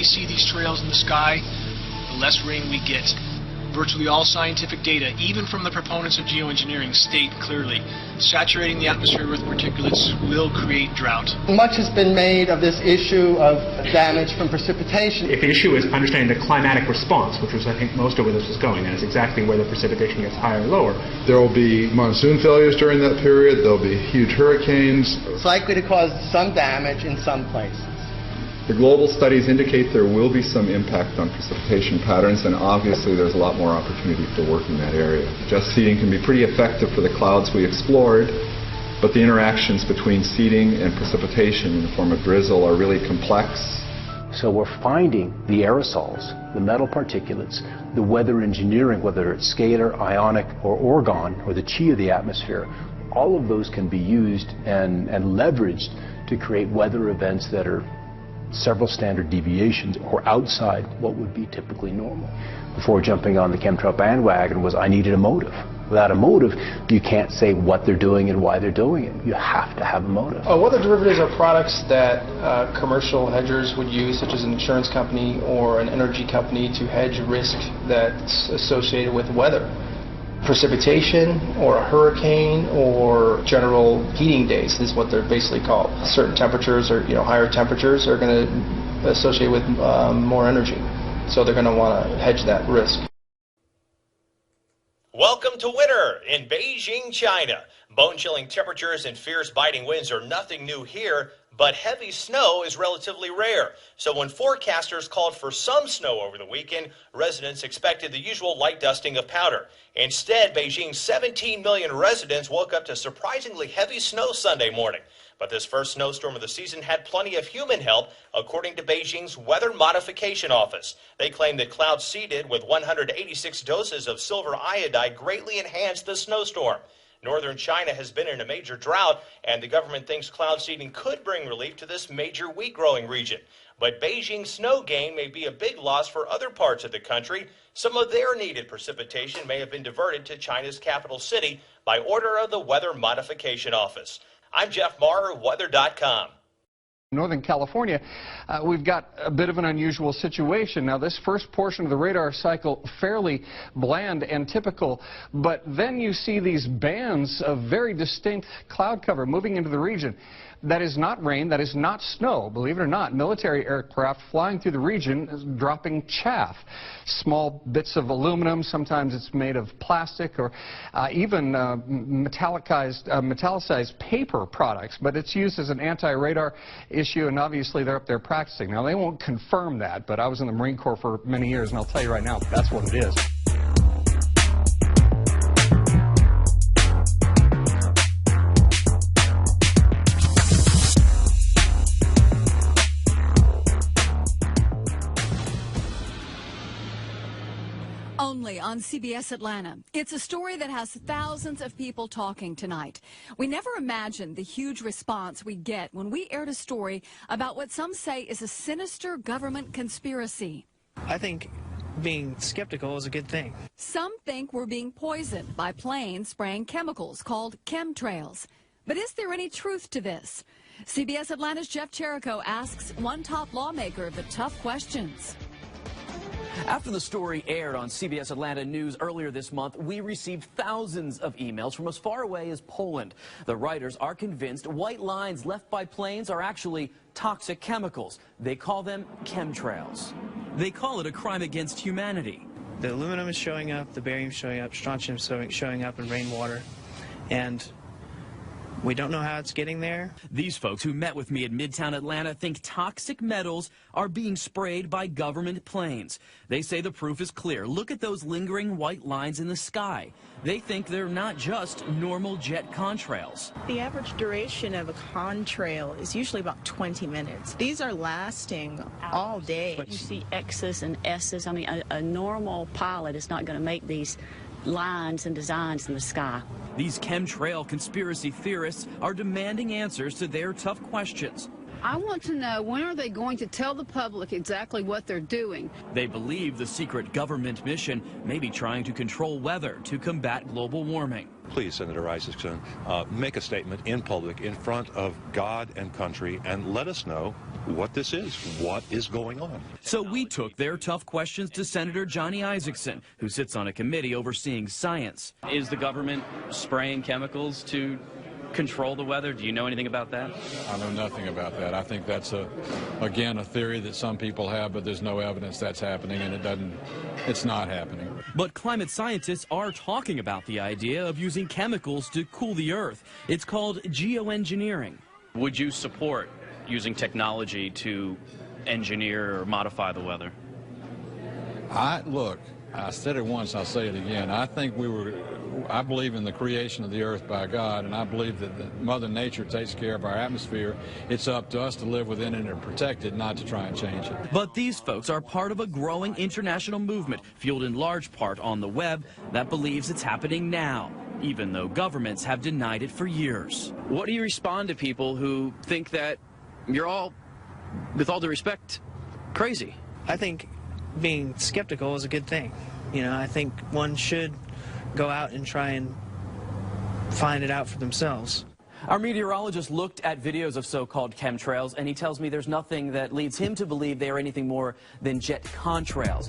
we see these trails in the sky, the less rain we get. Virtually all scientific data, even from the proponents of geoengineering, state clearly saturating the atmosphere with particulates will create drought. Much has been made of this issue of damage from precipitation. If the issue is understanding the climatic response, which was, I think, most of where this was going, and it's exactly where the precipitation gets higher or lower. There will be monsoon failures during that period. There will be huge hurricanes. It's likely to cause some damage in some places. The global studies indicate there will be some impact on precipitation patterns, and obviously there's a lot more opportunity for work in that area. Just seeding can be pretty effective for the clouds we explored, but the interactions between seeding and precipitation in the form of drizzle are really complex. So we're finding the aerosols, the metal particulates, the weather engineering, whether it's scalar, ionic, or orgone, or the chi of the atmosphere. All of those can be used and leveraged to create weather events that are several standard deviations or outside what would be typically normal. Before jumping on the chemtrail bandwagon was I needed a motive. Without a motive, you can't say what they're doing and why they're doing it. You have to have a motive. Weather derivatives are products that commercial hedgers would use, such as an insurance company or an energy company, to hedge risk that's associated with weather. Precipitation or a hurricane or general heating days is what they're basically called. Certain temperatures or higher temperatures are going to associate with more energy, so they're going to want to hedge that risk. Welcome to winter in Beijing, China. Bone-chilling temperatures and fierce biting winds are nothing new here, but heavy snow is relatively rare. So when forecasters called for some snow over the weekend, residents expected the usual light dusting of powder. Instead, Beijing's 17 million residents woke up to surprisingly heavy snow Sunday morning. But this first snowstorm of the season had plenty of human help, according to Beijing's Weather Modification Office. They claim that clouds seeded with 186 doses of silver iodide greatly enhanced the snowstorm. Northern China has been in a major drought, and the government thinks cloud seeding could bring relief to this major wheat-growing region. But Beijing's snow gain may be a big loss for other parts of the country. Some of their needed precipitation may have been diverted to China's capital city by order of the Weather Modification Office. I'm Jeff Marr, Weather.com. Northern California, we've got a bit of an unusual situation. Now, this first portion of the radar cycle, fairly bland and typical, but then you see these bands of very distinct cloud cover moving into the region. That is not rain, that is not snow, believe it or not. Military aircraft flying through the region dropping chaff. Small bits of aluminum, sometimes it's made of plastic or even metallicized paper products, but it's used as an anti-radar issue, and obviously they're up there practicing. Now, they won't confirm that, but I was in the Marine Corps for many years, and I'll tell you right now, that's what it is. Only on CBS Atlanta. It's a story that has thousands of people talking tonight. We never imagined the huge response we get when we aired a story about what some say is a sinister government conspiracy. I think being skeptical is a good thing. Some think we're being poisoned by planes spraying chemicals called chemtrails. But is there any truth to this? CBS Atlanta's Jeff Cherico asks one top lawmaker the tough questions. After the story aired on CBS Atlanta News earlier this month, we received thousands of emails from as far away as Poland. The writers are convinced white lines left by planes are actually toxic chemicals. They call them chemtrails. They call it a crime against humanity. The aluminum is showing up, the barium is showing up, strontium is showing up in rainwater, and we don't know how it's getting there. These folks who met with me at Midtown Atlanta think toxic metals are being sprayed by government planes. They say the proof is clear. Look at those lingering white lines in the sky. They think they're not just normal jet contrails. The average duration of a contrail is usually about 20 minutes. These are lasting all day. You see X's and S's. I mean, a normal pilot is not going to make these lines and designs in the sky. These chemtrail conspiracy theorists are demanding answers to their tough questions. I want to know, when are they going to tell the public exactly what they're doing? They believe the secret government mission may be trying to control weather to combat global warming. Please, Senator Isaacson, make a statement in public in front of God and country and let us know what this is, what is going on. So we took their tough questions to Senator Johnny Isaacson, who sits on a committee overseeing science. Is the government spraying chemicals to control the weather? Do you know anything about that? I know nothing about that. I think that's, again, a theory that some people have, but there's no evidence that's happening, and it's not happening. But climate scientists are talking about the idea of using chemicals to cool the Earth. It's called geoengineering. Would you support using technology to engineer or modify the weather? Look, I said it once, I'll say it again. I believe in the creation of the earth by God, and I believe that Mother Nature takes care of our atmosphere. It's up to us to live within it and protect it, not to try and change it. But these folks are part of a growing international movement, fueled in large part on the web, that believes it's happening now, even though governments have denied it for years. What do you respond to people who think that you're all, with all due respect, crazy? I think being skeptical is a good thing. You know, I think one should go out and try and find it out for themselves. Our meteorologist looked at videos of so-called chemtrails, and he tells me there's nothing that leads him to believe they are anything more than jet contrails.